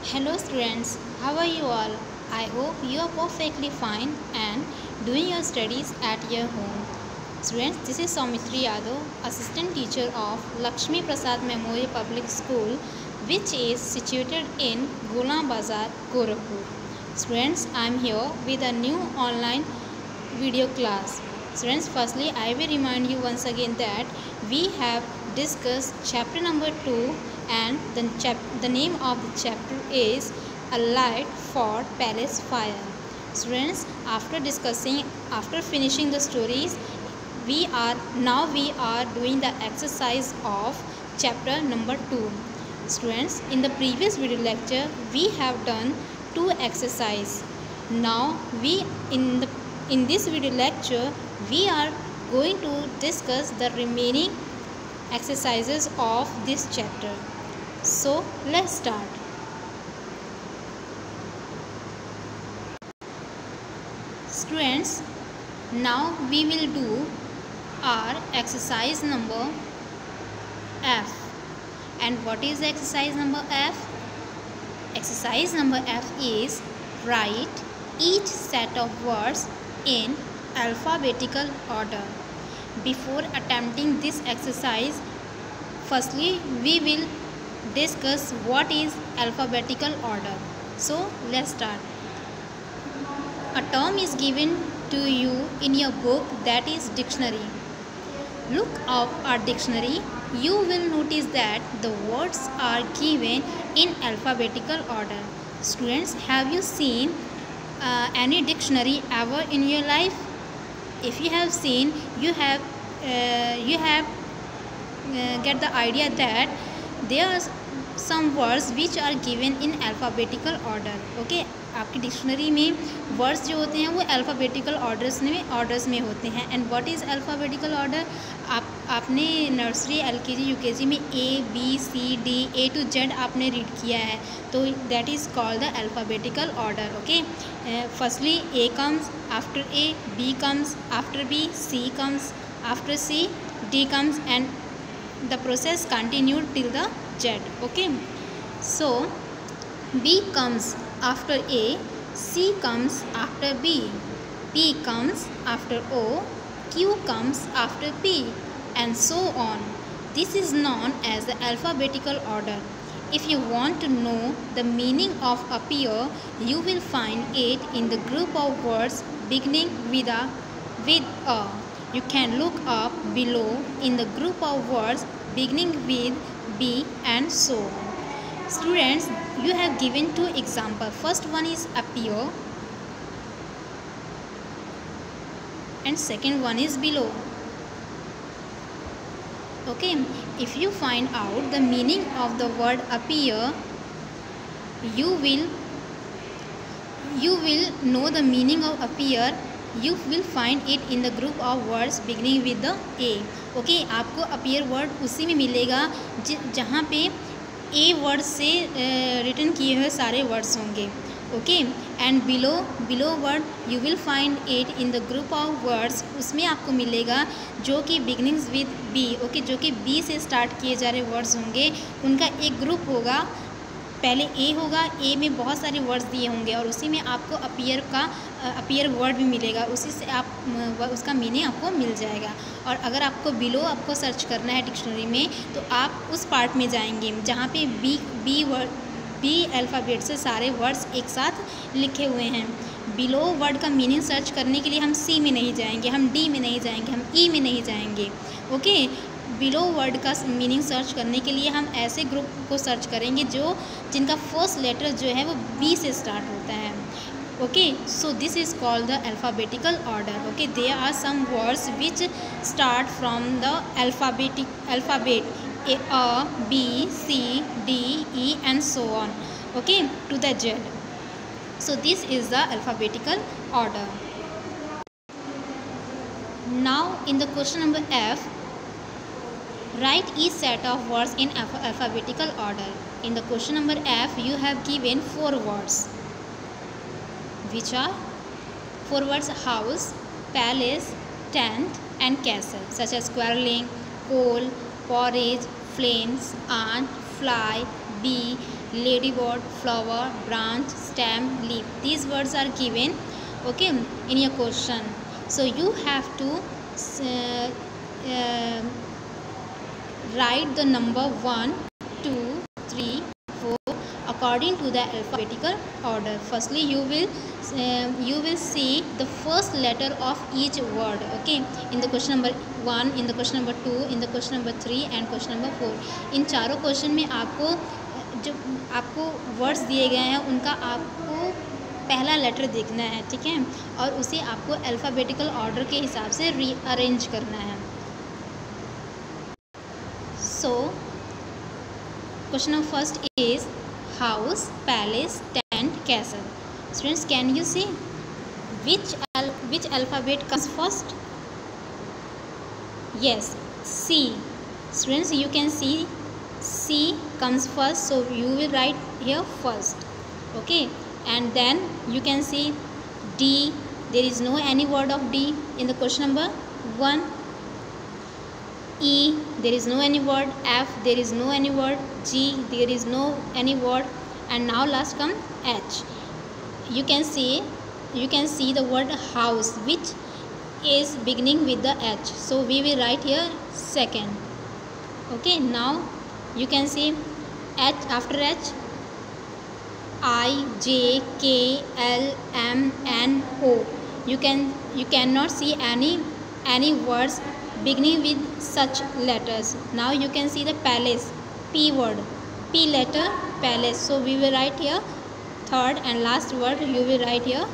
Hello students, how are you all? I hope you are perfectly fine and doing your studies at your home. Students, this is Saumitri Yadav, Assistant Teacher of Lakshmi Prasad Memorial Public School, which is situated in Gulam Bazar, Gorakhpur. Students, I am here with a new online video class. Students, firstly I will remind you once again that we have discussed chapter number 2 and the name of the chapter is A Light for Palace Fire. Students, after finishing the stories, we are doing the exercise of chapter number 2. Students, in the previous video lecture we have done 2 exercises. Now in this video lecture we are going to discuss the remaining exercises of this chapter. So let's start. Students, now we will do our exercise number F. And what is exercise number F? Exercise number F is write each set of words in alphabetical order. Before attempting this exercise, firstly we will discuss what is alphabetical order. So let's start. A term is given to you in your book, that is dictionary. Look up our dictionary. You will notice that the words are given in alphabetical order. Students, have you seen any dictionary ever in your life? If you have seen, you have get the idea that there are some words which are given in alphabetical order. Okay, आपकी dictionary में words जो होते हैं वो alphabetical orders में होते हैं. And what is alphabetical order? आपने नर्सरी एलकेजी यूकेजी में ABCD A to Z आपने रीड किया है, तो that is called the alphabetical order. Okay, firstly A comes after A, B comes after B, C comes after C, D comes, and the process continued till the Z. Okay, so B comes after A, C comes after B, P comes after O, Q comes after P, and so on. This is known as the alphabetical order. If you want to know the meaning of appear, you will find it in the group of words beginning with a. You can look up below in the group of words beginning with B, and so on. Students, you have given 2 examples. First one is appear and second one is below. Okay, if you find out the meaning of the word appear, you will know the meaning of appear. You will find it in the group of words beginning with the A. Okay, आपको appear word उसी में मिलेगा जहाँ पे A word से return किए हुए सारे वर्ड्स होंगे. Okay, and below word you will find it in the group of words. उसमें आपको मिलेगा जो कि बिगनिंग्स विद बी. ओके, जो कि बी से स्टार्ट किए जा रहे वर्ड्स होंगे, उनका एक ग्रुप होगा. पहले ए होगा, ए में बहुत सारे वर्ड्स दिए होंगे और उसी में आपको अपीयर वर्ड भी मिलेगा. उसी से आप उसका मीनिंग आपको मिल जाएगा. और अगर आपको बिलो आपको सर्च करना है डिक्शनरी में, तो आप उस पार्ट में जाएंगे जहाँ पे बी अल्फ़ाबेट से सारे वर्ड्स एक साथ लिखे हुए हैं. बिलो वर्ड का मीनिंग सर्च करने के लिए हम सी में नहीं जाएंगे, हम डी में नहीं जाएंगे, हम ई में नहीं जाएंगे. ओके, बिलो वर्ड का मीनिंग सर्च करने के लिए हम ऐसे ग्रुप को सर्च करेंगे जिनका फर्स्ट लेटर जो है वो बी से स्टार्ट होता है. Okay, so this is called the alphabetical order. Okay, there are some words which start from the alphabet A, B, C, D, E, and so on. Okay, to the Z. So this is the alphabetical order. Now in the question number F, write each set of words in alphabetical order. In the question number F, you have given 4 words, which are 4 words: house, palace, tent, and castle, such as quarreling, coal, porridge, flames, aunt, fly, bee, ladybird, flower, branch, stem, leaf. These words are given, okay, in your question. So you have to write the number 1, 2, 3, 4 according to the alphabetical order. Firstly, you will see the first letter of each word, okay, in the question number 1, in the question number 2, in the question number 3 and question number 4. इन चारों question में आपको जो आपको words दिए गए हैं उनका आपको पहला लेटर देखना है, ठीक है, और उसे आपको अल्फ़ाबेटिकल ऑर्डर के हिसाब से रीअरेंज करना है. So question number first is house, palace, tent, castle. Students, can you see which alphabet comes first? Yes, C. Students, you can see C comes first, so you will write here first, okay, and then you can see D. There is no any word of D in the question number 1. E, there is no any word. F, there is no any word. G, there is no any word. And now last come H. You can see the word house, which is beginning with the H, so we will write here second, okay. Now you can see H, after H, I, J, K, L, M, N, O. You cannot see any words beginning with such letters. Now you can see the palace, P word, P letter, palace, so we will write here third, and last word you will write here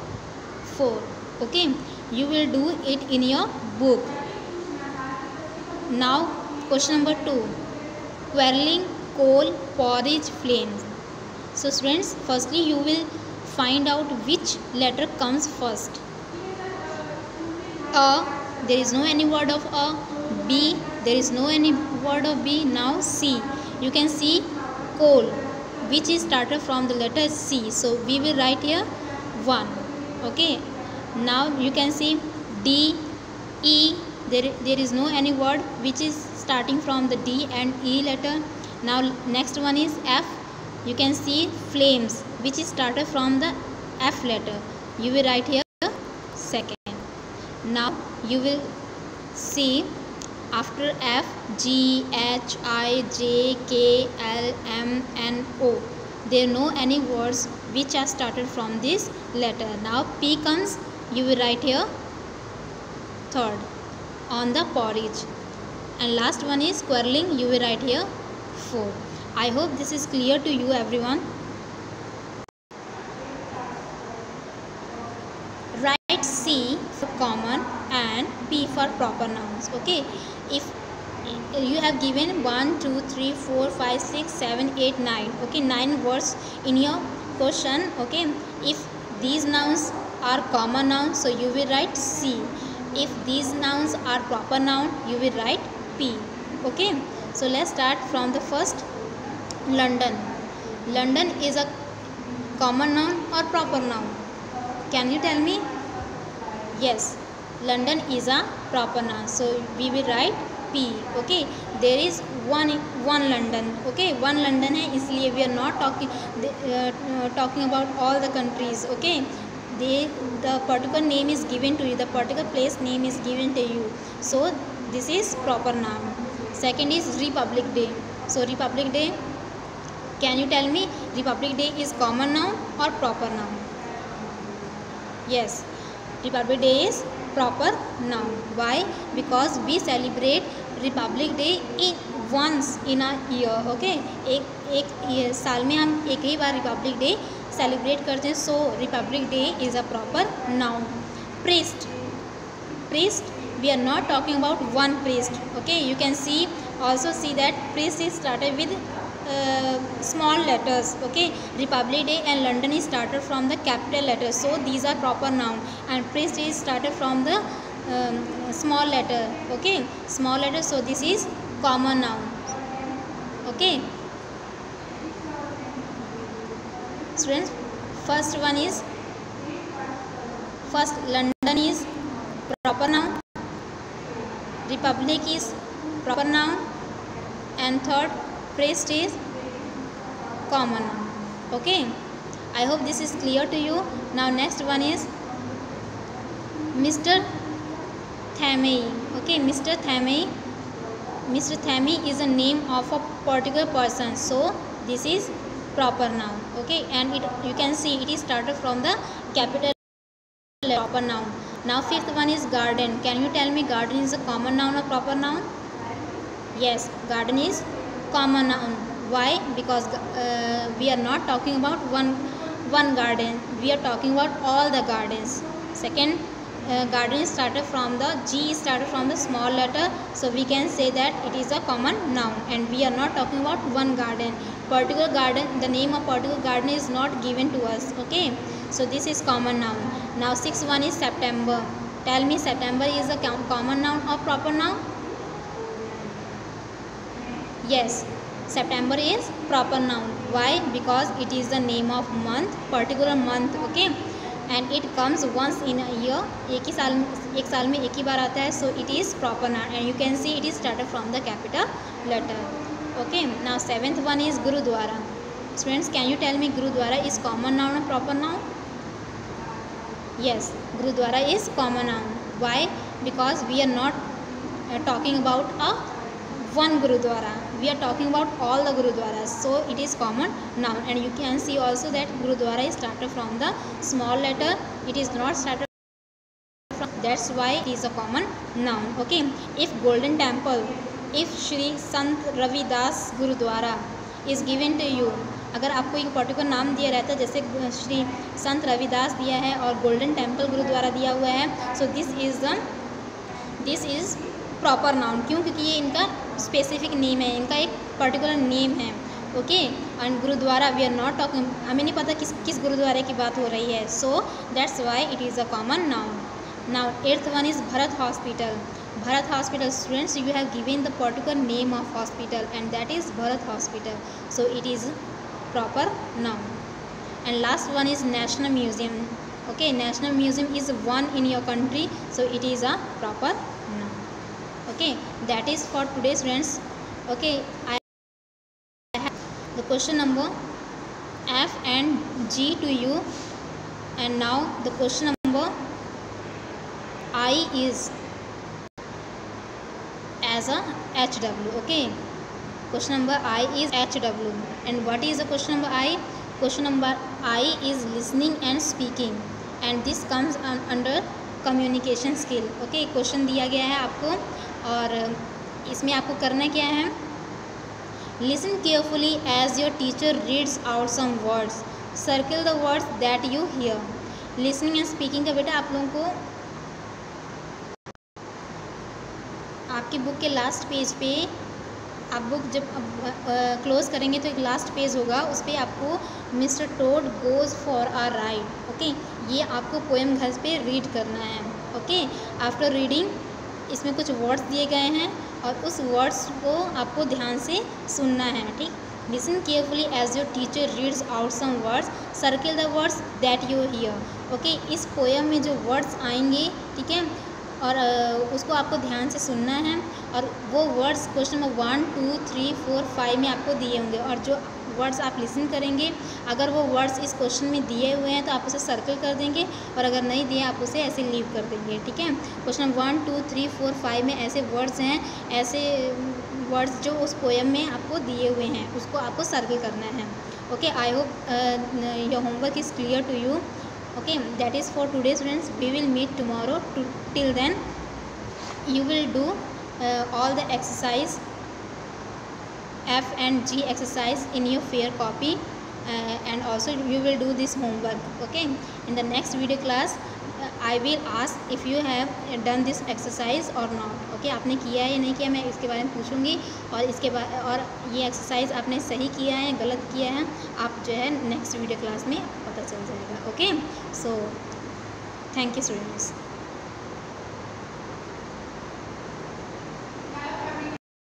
4, okay. You will do it in your book. Now question number 2, quarreling, coal, porridge, flames. So students, firstly you will find out which letter comes first. A, there is no any word of A. B, there is no any word of B. Now C, you can see coal, which is started from the letter C, so we will write here 1, okay. Now you can see D, E, there is no any word which is starting from the D and E letter. Now next one is F. You can see flames, which is started from the F letter. You will write here second. Now you will see after F, G, H, I, J, K, L, M, N, O. There are no any words which are started from this letter. Now P comes, you will write here third on the porridge, and last one is quarreling, you will write here 4. I hope this is clear to you everyone. Write C for common and P for proper nouns, okay. If you have given 1, 2, 3, 4, 5, 6, 7, 8, 9, okay, 9 words in your question, okay. If these nouns are common nouns, so you will write C. If these nouns are proper noun, you will write P, okay. So let's start from the first. London. London is a common noun or proper noun? Can you tell me? Yes, London is a proper noun, so we will write P, okay. There is one London, okay, one London है, इसलिए we are not talking about all the countries, okay. The particular name is given to you, the particular place name is given to you, so this is proper noun. Second is Republic Day. So Republic Day, can you tell me Republic Day is common noun or proper noun? Yes, Republic Day is proper noun. Why? Because we celebrate Republic Day once in a year, okay. एक साल में हम एक ही बार Republic Day celebrate करते हैं, so Republic Day is a proper noun. Priest, we are not talking about one priest, okay. You can also see that priest is started with small letters, okay. Republic Day and London is started from the capital letters, so these are proper noun, and priest is started from the small letter, okay, small letter, so this is common noun, okay. Students, first London is proper noun, Republic is proper noun, and third priest is common noun. Okay, I hope this is clear to you. Now next one is Mr. Thamei. Okay, Mr. Thamei. Mr. Thamei is a name of a particular person, so this is proper noun. Okay, and you can see it is started from the capital proper noun. Now fifth one is garden. Can you tell me garden is a common noun or proper noun? Yes, garden is common noun. Why? Because we are not talking about one garden, we are talking about all the gardens. Second, garden is started from the G is started from the small letter, so we can say that it is a common noun, and we are not talking about one garden. Particular garden, the name of particular garden is not given to us. Okay, so this is common noun. Now sixth one is September. Tell me, September is a common noun or proper noun? Yes, September is proper noun. Why? Because it is the name of month, particular month. Okay, and it comes once in a year. एक साल में एक ही बार आता है, so it is proper noun, and you can see it is started from the capital letter. Okay, now seventh one is Gurudwara. Students, can you tell me Gurudwara is common noun or proper noun? Yes, Gurudwara is common noun. Why? Because we are not talking about one Gurudwara, we are talking about all the Gurudwaras, so it is common noun. And you can see also that Gurudwara is started from the small letter, it is not started from, that's why it is a common noun. Okay, if Golden Temple, if Shri Sant Ravidas Gurudwara is given to you, अगर आपको एक particular नाम दिया रहता है, जैसे श्री संत रविदास दिया है और गोल्डन टेम्पल गुरुद्वारा दिया हुआ है, so this is proper noun. क्यों? क्योंकि ये इनका स्पेसिफिक नेम है, इनका एक पर्टिकुलर नेम है. Okay, and gurdwara we are not talking, हमें नहीं पता किस गुरुद्वारे की बात हो रही है, so that's why it is a common noun. Now eighth one is Bharat hospital. Bharat Hospital, students, you have given the particular name of hospital, and that is Bharat Hospital, so it is proper noun. And last one is National Museum. Okay, National Museum is one in your country, so it is a proper noun. Okay, that is for today, students. Okay, I have the question number F and G to you, and now the question number I is as a HW. Okay, question number I is HW, and what is the question number I? Question number I is listening and speaking, and this comes under communication skill. Okay, question दिया गया है आपको, और इसमें आपको करना क्या है, listen carefully as your teacher reads out some words, circle the words that you hear. listening and speaking का बेटा आप लोगों को आपकी बुक के लास्ट पेज पे, आप बुक जब क्लोज करेंगे तो एक लास्ट पेज होगा, उस पर आपको mister toad goes for a ride. Okay, ये आपको पोएम घर पे रीड करना है. ओके, आफ्टर रीडिंग इसमें कुछ वर्ड्स दिए गए हैं और उस वर्ड्स को आपको ध्यान से सुनना है. ठीक, listen carefully as your teacher reads out some words, circle the words that you hear. Okay, इस पोएम में जो वर्ड्स आएंगे, ठीक है, और उसको आपको ध्यान से सुनना है, और वो वर्ड्स क्वेश्चन नंबर 1, 2, 3, 4, 5 में आपको दिए होंगे, और जो वर्ड्स आप लिसन करेंगे, अगर वो वर्ड्स इस क्वेश्चन में दिए हुए हैं तो आप उसे सर्कल कर देंगे, और अगर नहीं दिए आप उसे ऐसे लीव कर देंगे. ठीक है, क्वेश्चन नंबर 1, 2, 3, 4, 5 में ऐसे वर्ड्स हैं, ऐसे वर्ड्स जो उस पोएम में आपको दिए हुए हैं उसको आपको सर्कल करना है. Okay, I hope your homework is clear to you. Okay, that is for today, students. We will meet tomorrow. Till then you will do all the exercise F and G exercise in your fair copy, and also you will do this homework. Okay, in the next video class I will ask if you have done this exercise or not. Okay, आपने किया है या नहीं किया, मैं इसके बारे में पूछूंगी, और इसके बाद और ये एक्सरसाइज आपने सही किया है गलत किया है, आप जो है नेक्स्ट वीडियो क्लास में पता चल जाएगा. Okay, so thank you students.